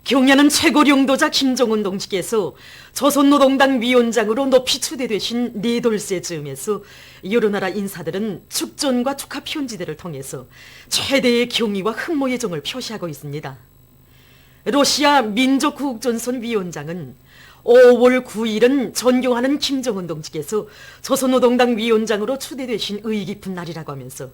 경야는 최고領도자 김정은 동지께서 조선노동당 위원장으로 높이 추대되신 네돌세 즈음에서 여러 나라 인사들은 축전과 축하 편지들을 통해서 최대의 경의와 흠모의 정을 표시하고 있습니다. 러시아 민족구국전선 위원장은 5월 9일은 존경하는 김정은 동지께서 조선노동당 위원장으로 추대되신 의의 깊은 날이라고 하면서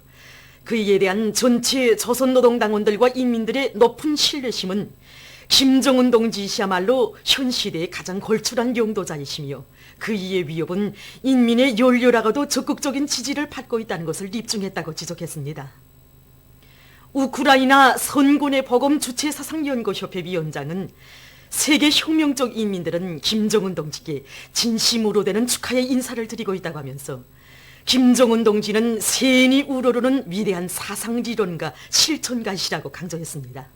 그에 대한 전체 조선노동당원들과 인민들의 높은 신뢰심은 김정은 동지시야말로 현 시대의 가장 걸출한領도자이시며 그이의 위협은 인민의 열렬하고도 적극적인 지지를 받고 있다는 것을 입증했다고 지적했습니다. 우크라이나 선군의 복음 주체사상연구협회 위원장은 세계 혁명적 인민들은 김정은 동지께 진심으로 되는 축하의 인사를 드리고 있다고 하면서 김정은 동지는 세인이 우러르는 위대한 사상리론가 실천가시라고 강조했습니다.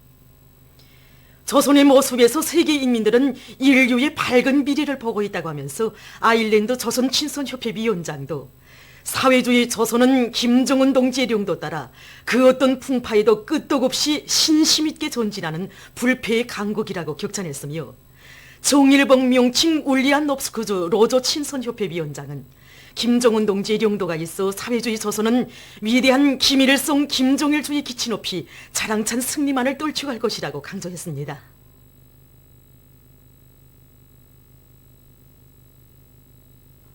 조선의 모습에서 세계 인민들은 인류의 밝은 미래를 보고 있다고 하면서 아일랜드 조선 친선협회 위원장도 사회주의 조선은 김정은 동지의領도 따라 그 어떤 풍파에도 끄떡 없이 신심 있게 전진하는 불패의 강국이라고 격찬했으며 정일봉 명칭 울리안 롭스크주 로조 친선협회 위원장은 김정은 동지의領도가 있어 사회주의 조선은 위대한 김일성 김정일주의 기치 높이 자랑찬 승리만을 떨쳐갈 것이라고 강조했습니다.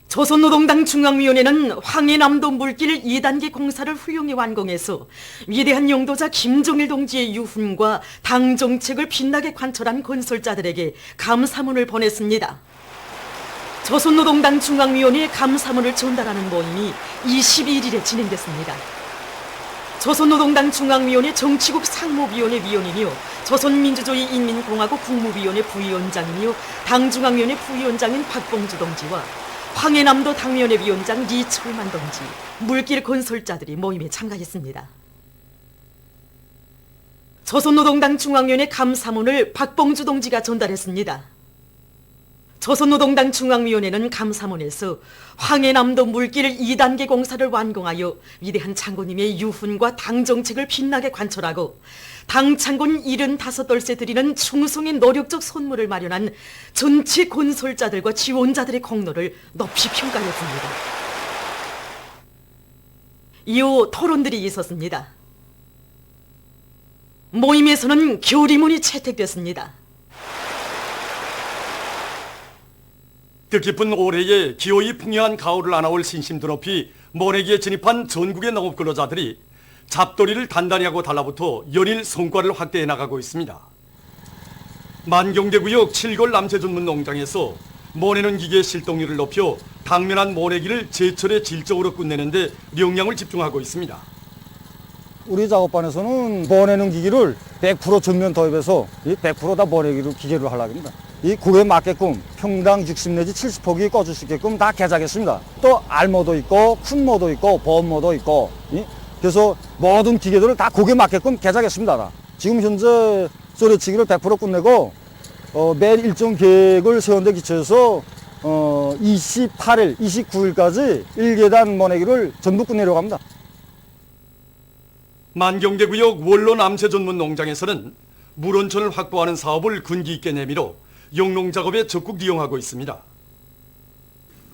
조선노동당 중앙위원회는 황해남도 물길 2단계 공사를 훌륭히 완공해서 위대한領도자 김정일 동지의 유훈과 당 정책을 빛나게 관철한 건설자들에게 감사문을 보냈습니다. 조선노동당 중앙위원회에 감사문을 전달하는 모임이 21일에 진행됐습니다. 조선노동당 중앙위원회 정치국 상무위원회 위원이며 조선민주주의인민공화국 국무위원회 부위원장이며 당중앙위원회 부위원장인 박봉주 동지와 황해남도 당위원회 위원장 리철만 동지, 물길 건설자들이 모임에 참가했습니다. 조선노동당 중앙위원회 감사문을 박봉주 동지가 전달했습니다. 조선노동당 중앙위원회는 감사문에서 황해남도 물길 2단계 공사를 완공하여 위대한 장군님의 유훈과 당 정책을 빛나게 관철하고 당 창군 75돌세 드리는 충성의 노력적 선물을 마련한 전체 건설자들과 지원자들의 공로를 높이 평가했습니다. 이후 토론들이 있었습니다. 모임에서는 결의문이 채택됐습니다. 뜻깊은 올해에 기호의 풍요한 가을을 안아올 신심 드높이 모내기에 진입한 전국의 농업 근로자들이 잡돌이를 단단히 하고 달라붙어 연일 성과를 확대해 나가고 있습니다. 만경대구역 7골 남세전문 농장에서 모내는 기계의 실동률을 높여 당면한 모내기를 제철에 질적으로 끝내는데 명량을 집중하고 있습니다. 우리 작업반에서는 모내는 기기를 100% 전면 도입해서 100% 모내기로 기계로 하려고 합니다. 이 구에 맞게끔 평당 60 내지 70포기 꺼줄 수 있게끔 다 개작했습니다. 또 알모도 있고 큰 모도 있고 보험모도 있고 그래서 모든 기계들을 다 고기에 맞게끔 개작했습니다. 지금 현재 소리치기를 100% 끝내고 매일 일정 계획을 세운 데 기초해서 28일, 29일까지 1계단 모내기를 전부 끝내려고 합니다. 만경대구역 원로 남세 전문 농장에서는 물온천을 확보하는 사업을 군기 있게 내밀어 영농 작업에 적극 이용하고 있습니다.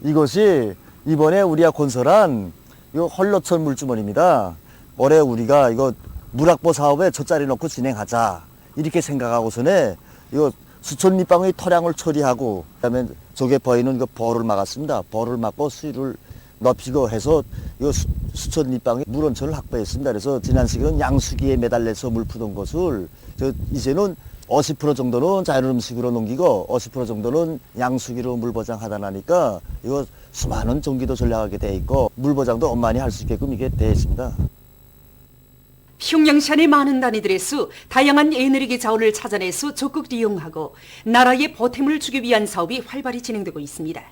이것이 이번에 우리가 건설한 이 헐로천 물주머니입니다. 올해 우리가 이거 물확보 사업에 젖자리 놓고 진행하자 이렇게 생각하고서는 이거 수천 밑방의 토량을 처리하고 그다음에 저게 보이는 그 보를 막았습니다. 보를 막고 수위를 높이고 해서 이거 수천 밑방의 물온천을 확보했습니다. 그래서 지난 시기는 양수기에 매달려서 물 푸던 것을 이제는 50% 정도는 자연 음식으로 넘기고 50% 정도는 양수기로 물 보장하다 나니까 이거 수많은 전기도 전략하게 돼 있고 물 보장도 엄만히 할 수 있게끔 이게 돼 있습니다. 평양시 안의 많은 단위들에서 다양한 에너지 자원을 찾아내서 적극 이용하고 나라에 보탬을 주기 위한 사업이 활발히 진행되고 있습니다.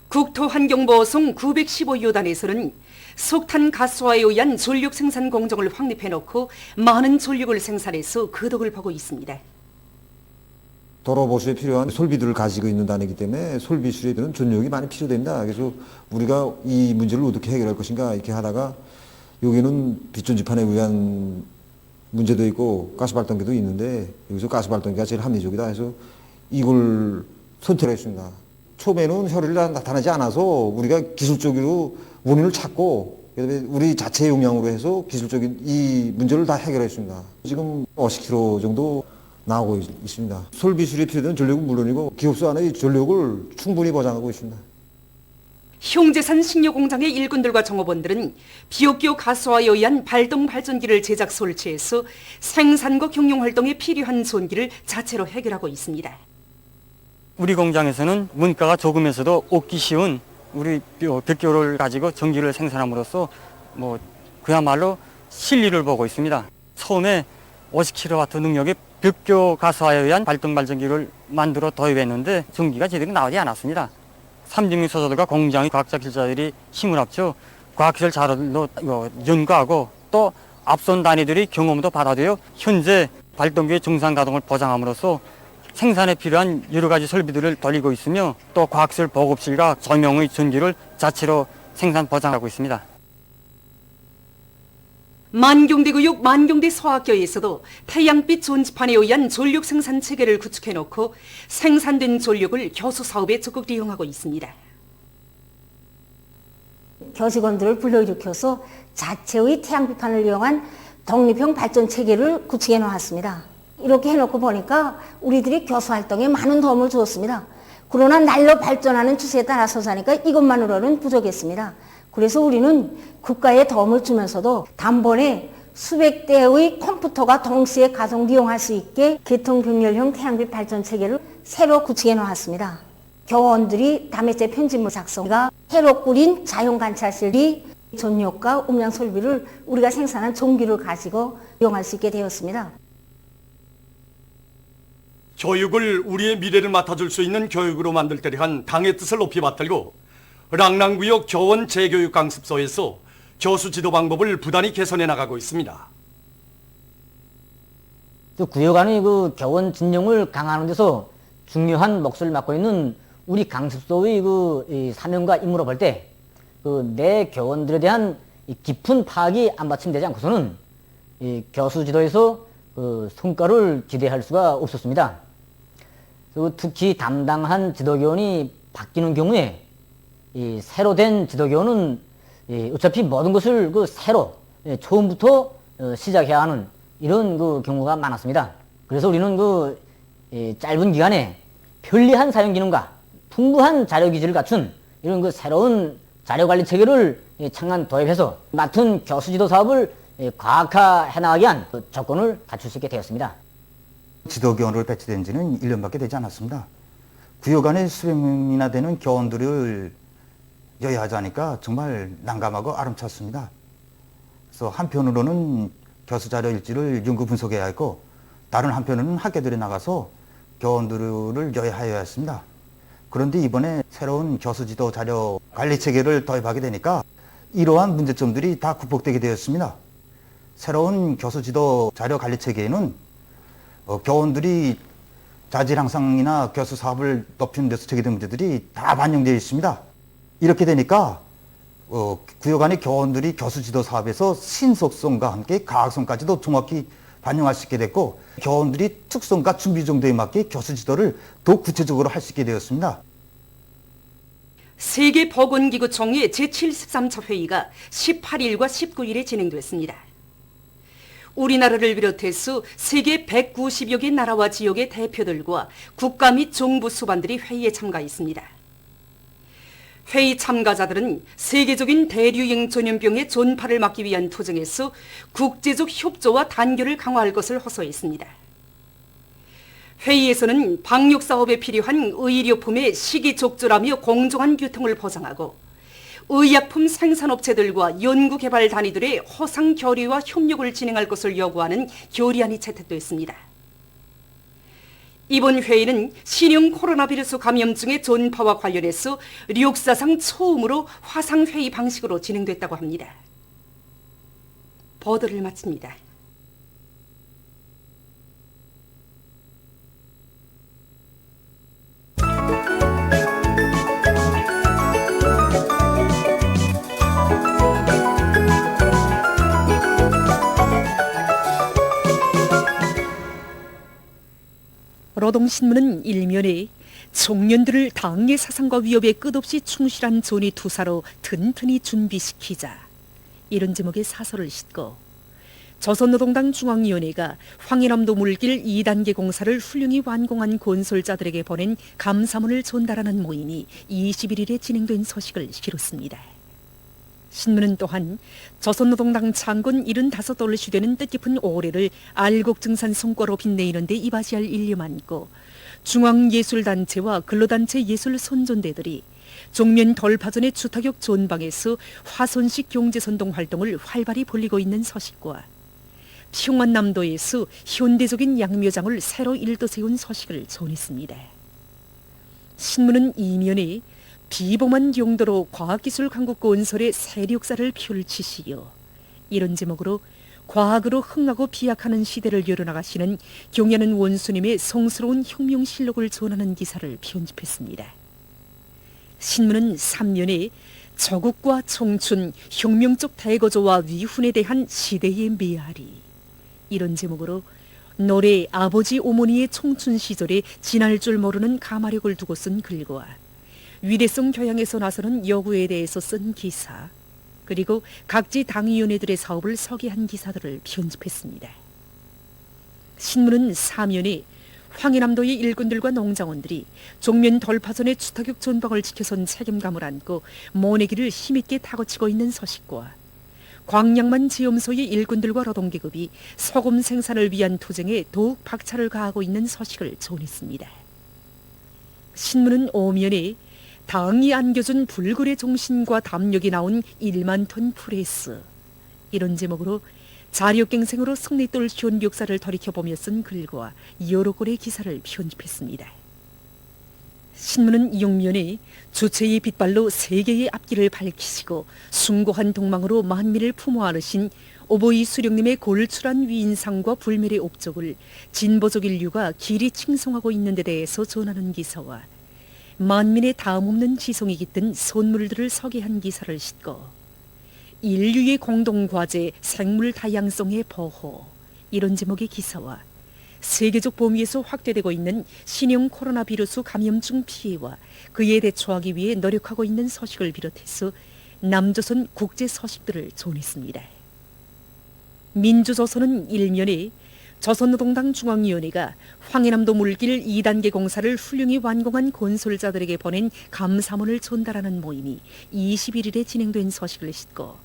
국토환경보호성 915요단에서는 석탄 가스화에 의한 전력 생산 공정을 확립해놓고 많은 전력을 생산해서 그 덕을 보고 있습니다. 도로 보수에 필요한 솔비들을 가지고 있는 단이기 때문에 솔비 수리에 드는 전력이 많이 필요됩니다. 그래서 우리가 이 문제를 어떻게 해결할 것인가 이렇게 하다가 여기는 빚존지판에 의한 문제도 있고 가스 발전기도 있는데 여기서 가스 발전기가 제일 합리적이다 해서 이걸 선택했습니다. 처음에는 혈흔이 나타나지 않아서 우리가 기술적으로 원인을 찾고 그다음에 우리 자체 역량으로 해서 기술적인 이 문제를 다 해결했습니다. 지금 50km 정도 나오고 있습니다. 설비술에 필요한 전력은 물론이고 기업소 안의 전력을 충분히 보장하고 있습니다. 형제산 식료공장의 일꾼들과 종업원들은 비옥기호 가스화에 의한 발동 발전기를 제작 설치해서 생산과 경영 활동에 필요한 손기를 자체로 해결하고 있습니다. 우리 공장에서는 문가가 조금에서도 얻기 쉬운 우리 벽교를 가지고 전기를 생산함으로써 그야말로 실리를 보고 있습니다. 처음에 50kW 능력의 벽교 가스화에 의한 발동 발전기를 만들어 도입했는데 전기가 제대로 나오지 않았습니다. 삼중리 소자들과 공장의 과학자 기술자들이 힘을 합쳐 과학기술 자료로 연구하고 또 앞선 단위들이 경험도 받아들여 현재 발동기의 정상 가동을 보장함으로써 생산에 필요한 여러 가지 설비들을 돌리고 있으며 또 과학기술 보급실과 조명의 전기를 자체로 생산 보장하고 있습니다. 만경대구역 만경대 소학교에서도 태양빛 전지판에 의한 전력 생산 체계를 구축해놓고 생산된 전력을 교수 사업에 적극 이용하고 있습니다. 교직원들을 불러일으켜서 자체의 태양빛판을 이용한 독립형 발전 체계를 구축해 놓았습니다. 이렇게 해놓고 보니까 우리들이 교수 활동에 많은 도움을 주었습니다. 그러나 날로 발전하는 추세에 따라서 자니까 이것만으로는 부족했습니다. 그래서 우리는 국가의 도움을 주면서도 단번에 수백 대의 컴퓨터가 동시에 가동 이용할 수 있게 계통병렬형 태양빛 발전 체계를 새로 구축해 놓았습니다. 교원들이 다매체 편집물 작성과 새로 꾸린 자연 관찰실이 전력과 음량 설비를 우리가 생산한 전기를 가지고 이용할 수 있게 되었습니다. 교육을 우리의 미래를 맡아줄 수 있는 교육으로 만들 때를 한 당의 뜻을 높이 받들고 랑랑구역 교원 재교육 강습소에서 교수 지도 방법을 부단히 개선해 나가고 있습니다. 구역 안의 교원 진영을 강화하는 데서 중요한 몫을 맡고 있는 우리 강습소의 이 사명과 임무로 볼 때 내 교원들에 대한 깊은 파악이 안 받침되지 않고서는 이 교수 지도에서 성과를 기대할 수가 없었습니다. 특히 담당한 지도교원이 바뀌는 경우에 이 새로 된 지도교원은 어차피 모든 것을 새로 처음부터 시작해야 하는 이런 경우가 많았습니다. 그래서 우리는 짧은 기간에 편리한 사용 기능과 풍부한 자료 기질을 갖춘 이런 새로운 자료 관리 체계를 창안 도입해서 맡은 교수 지도 사업을 과학화해 나가기 위한 조건을 갖출 수 있게 되었습니다. 지도교원으로 배치된 지는 1년밖에 되지 않았습니다. 구역 안에 수백 명이나 되는 교원들을 여야하자 하니까 정말 난감하고 아름찼습니다. 그래서 한편으로는 교수 자료 일지를 연구 분석해야 했고 다른 한편으로는 학교들에 나가서 교원들을 여야하여야 했습니다. 그런데 이번에 새로운 교수 지도 자료 관리 체계를 도입하게 되니까 이러한 문제점들이 다 극복되게 되었습니다. 새로운 교수 지도 자료 관리 체계에는 교원들이 자질 향상이나 교수 사업을 높이는 데서 제기된 문제들이 다 반영되어 있습니다. 이렇게 되니까 구역 안의 교원들이 교수 지도 사업에서 신속성과 함께 가학성까지도 정확히 반영할 수 있게 됐고 교원들이 특성과 준비 정도에 맞게 교수 지도를 더 구체적으로 할 수 있게 되었습니다. 세계보건기구총회 제73차 회의가 18일과 19일에 진행됐습니다. 우리나라를 비롯해서 세계 190여 개 나라와 지역의 대표들과 국가 및 정부 수반들이 회의에 참가했습니다. 회의 참가자들은 세계적인 대류행 전염병의 전파를 막기 위한 투쟁에서 국제적 협조와 단결을 강화할 것을 호소했습니다. 회의에서는 방역 사업에 필요한 의료품의 시기적절하며 공정한 유통을 보장하고 의약품 생산업체들과 연구개발 단위들의 허상 교류와 협력을 진행할 것을 요구하는 결의안이 채택됐습니다. 이번 회의는 신형 코로나 바이러스 감염증의 전파와 관련해서 역사상 처음으로 화상회의 방식으로 진행됐다고 합니다. 보도를 마칩니다. 노동신문은 일면에 청년들을 당의 사상과 위협에 끝없이 충실한 존의 투사로 튼튼히 준비시키자 이런 제목의 사설을 싣고 조선노동당 중앙위원회가 황해남도 물길 2단계 공사를 훌륭히 완공한 건설자들에게 보낸 감사문을 전달하는 모임이 21일에 진행된 소식을 실었습니다. 신문은 또한 조선노동당 창건 75돌을 되는 뜻깊은 올해를 알곡증산 성과로 빛내이는 데 이바지할 일념 안고 중앙예술단체와 근로단체 예술선전대들이 종면 돌파전의 주타격 전방에서 화손식 경제선동 활동을 활발히 벌이고 있는 소식과 평안남도에서 현대적인 양묘장을 새로 일떠세운 소식을 전했습니다. 신문은 이면에 비범한 용도로 과학기술 강국 건설의 세력사를 펼치시어 이런 제목으로 과학으로 흥하고 비약하는 시대를 열어나가시는 경야는 원수님의 성스러운 혁명실록을 전하는 기사를 편집했습니다. 신문은 3면에 조국과 청춘, 혁명적 대거조와 위훈에 대한 시대의 메아리 이런 제목으로 노래 아버지 어머니의 청춘 시절에 지날 줄 모르는 가마력을 두고 쓴 글과 위대성 교양에서 나서는 여구에 대해서 쓴 기사 그리고 각지 당위원회들의 사업을 소개한 기사들을 편집했습니다. 신문은 사면에 황해남도의 일꾼들과 농장원들이 종면 돌파전의 추타격 전방을 지켜선 책임감을 안고 모내기를 힘있게 타고치고 있는 소식과 광양만 지엄소의 일꾼들과 노동계급이 소금 생산을 위한 투쟁에 더욱 박차를 가하고 있는 소식을 전했습니다. 신문은 오면에 당이 안겨준 불굴의 정신과 담력이 나온 1만 톤 프레스 이런 제목으로 자력갱생으로 승리돌 현 역사를 돌이켜보며 쓴 글과 여러 권의 기사를 편집했습니다. 신문은 이용면에 주체의 빛발로 세계의 앞길을 밝히시고 숭고한 동망으로 만민을 품어 안으신 오보이 수령님의 골출한 위인상과 불멸의 업적을 진보적 인류가 길이 칭송하고 있는 데 대해서 전하는 기사와 만민의 다음없는 지성이 깃든 선물들을 소개한 기사를 싣고 인류의 공동과제 생물 다양성의 보호 이런 제목의 기사와 세계적 범위에서 확대되고 있는 신형 코로나 비루스 감염증 피해와 그에 대처하기 위해 노력하고 있는 소식을 비롯해서 남조선 국제 소식들을 전했습니다. 민주조선은 일면에 조선노동당 중앙위원회가 황해남도 물길 2단계 공사를 훌륭히 완공한 건설자들에게 보낸 감사문을 전달하는 모임이 21일에 진행된 소식을 싣고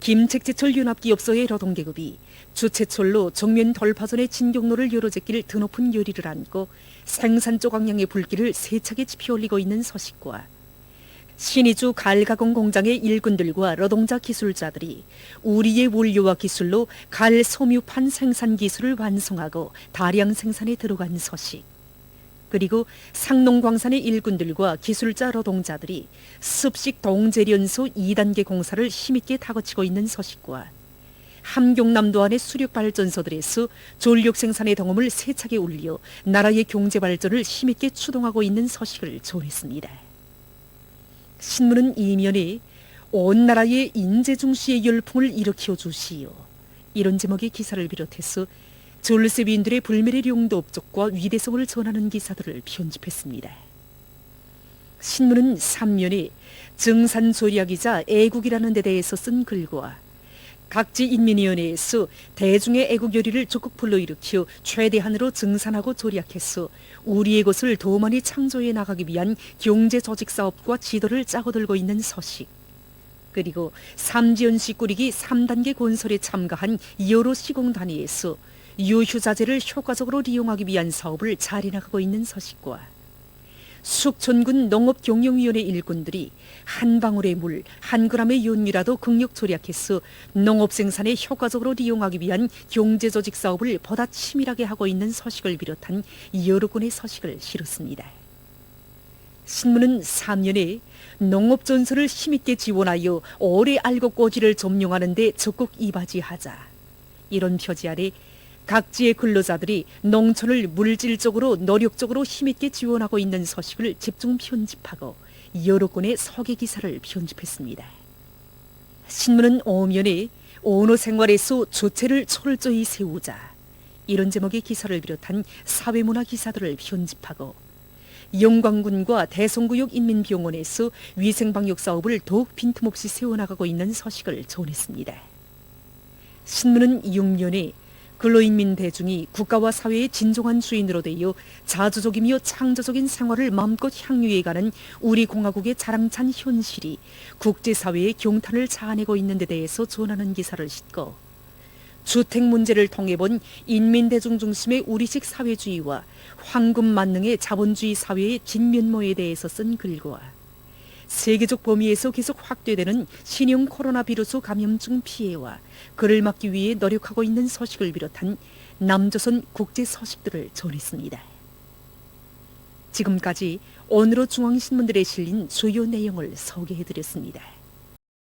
김책지철 연합기업소의 노동계급이 주최철로 정면 돌파전의 진경로를 열어제길 드높은 열의를 안고 생산 조각량의 불길을 세차게 지펴올리고 있는 소식과 신의주 갈가공 공장의 일꾼들과 노동자 기술자들이 우리의 원료와 기술로 갈 섬유판 생산 기술을 완성하고 다량 생산에 들어간 소식 그리고 상농광산의 일꾼들과 기술자 노동자들이 습식 동제련소 2단계 공사를 힘있게 다거치고 있는 소식과 함경남도 안의 수력발전소들에서 전력 생산의 동험을 세차게 울려 나라의 경제발전을 힘있게 추동하고 있는 소식을 전했습니다. 신문은 이면에 온 나라의 인재중시의 열풍을 일으켜 주시오 이런 제목의 기사를 비롯해서 전세비인들의 불멸의 용도 업적과 위대성을 전하는 기사들을 편집했습니다. 신문은 3면에 증산조리학이자 애국이라는 데 대해서 쓴 글과 각지 인민위원회에서 대중의 애국 열의를 적극 불러일으켜 최대한으로 증산하고 조리학해서 우리의 것을 더 많이 창조해 나가기 위한 경제조직사업과 지도를 짜고 들고 있는 소식 그리고 삼지연시 꾸리기 3단계 건설에 참가한 여러 시공단위에서 유휴자재를 효과적으로 이용하기 위한 사업을 잘 해나가고 있는 소식과 숙천군 농업경영위원회 일꾼들이 한 방울의 물, 한 그램의 연유라도 극력 절약해서 농업생산에 효과적으로 이용하기 위한 경제조직 사업을 보다 치밀하게 하고 있는 소식을 비롯한 여러 건의 소식을 실었습니다. 신문은 3년에 농업전설을 힘있게 지원하여 오래 알곡꼬지를 점용하는 데 적극 이바지하자 이런 표지 아래 각지의 근로자들이 농촌을 물질적으로 노력적으로 힘있게 지원하고 있는 소식을 집중 편집하고 여러 건의 소개 기사를 편집했습니다. 신문은 오면에 언어 생활에서 주체를 철저히 세우자 이런 제목의 기사를 비롯한 사회문화 기사들을 편집하고 영광군과 대성구역 인민병원에서 위생방역 사업을 더욱 빈틈없이 세워나가고 있는 소식을 전했습니다. 신문은 6년에 근로인민 대중이 국가와 사회의 진정한 주인으로 되어 자주적이며 창조적인 생활을 마음껏 향유해가는 우리 공화국의 자랑찬 현실이 국제사회의 경탄을 자아내고 있는 데 대해서 전하는 기사를 싣고 주택 문제를 통해 본 인민대중 중심의 우리식 사회주의와 황금 만능의 자본주의 사회의 진면모에 대해서 쓴 글과 세계적 범위에서 계속 확대되는 신형 코로나 비루스 감염증 피해와 그를 막기 위해 노력하고 있는 소식을 비롯한 남조선 국제 소식들을 전했습니다. 지금까지 오늘의 중앙신문들에 실린 주요 내용을 소개해드렸습니다.